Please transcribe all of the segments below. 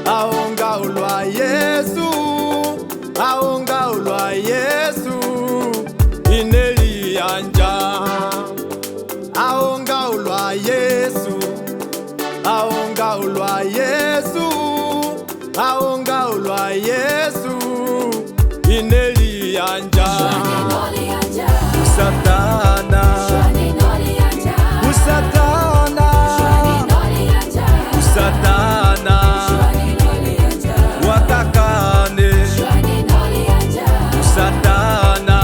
aonga ulwa Yesu, aonga ulwa Yesu, ineli anja. Aonga ulwa Yesu, aonga ulwa Yesu, aonga ulwa Yesu, ineli anja. Usatana, usatana, usatana, wakakane, usatana,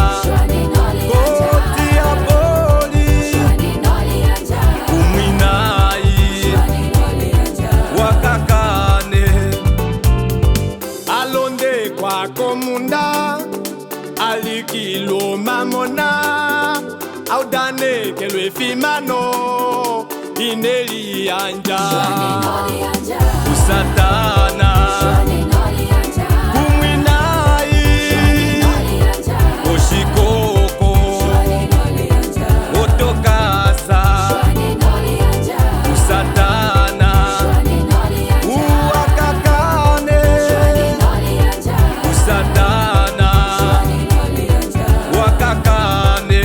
koti ya boli, umwinai, wakakane, alonde kwa komunda, alikilo mamona, audane kelwe fimano, ineli anja. Usatana, umwinai, oshikoko, otokasa, usatana, uwakakane, usatana, wakakane.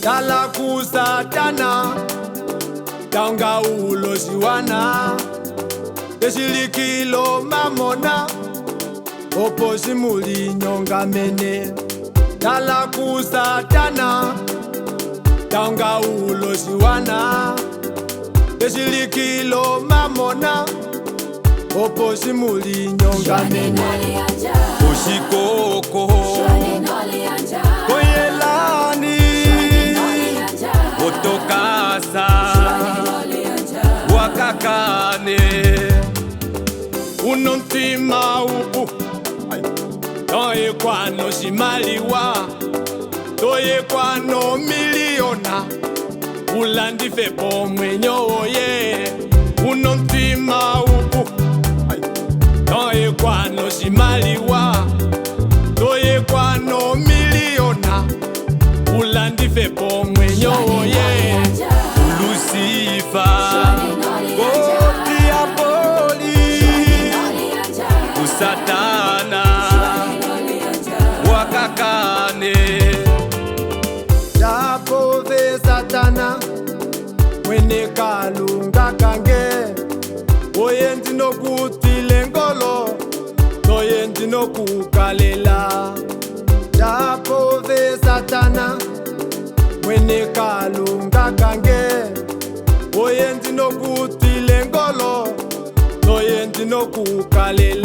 Dala kusatana, taonga uloshiwana, teshilikilo mamona, oposhi muli nyonga mene. Dala kusatana, taonga uloshiwana, teshilikilo mamona, oposhi muli nyonga mene. Oshikoko, koyelani, otokasa, wakakane, unontima upu, toye kwano shimaliwa, toye kwano miliona, ulandife pomwenyo oye, unontima upu, toye kwano shimaliwa, toye kwano miliona, ulandife pomwenyo oye, ulusifa, koti ya boli, usatana, wakakane. Japove satana, mwene kalunga kange, oye ndino kutile ngolo, noye ndino kukalela. Japove satana, mwene kalunga kange, oye ndino kutile ngolo, noye ndino kukalela.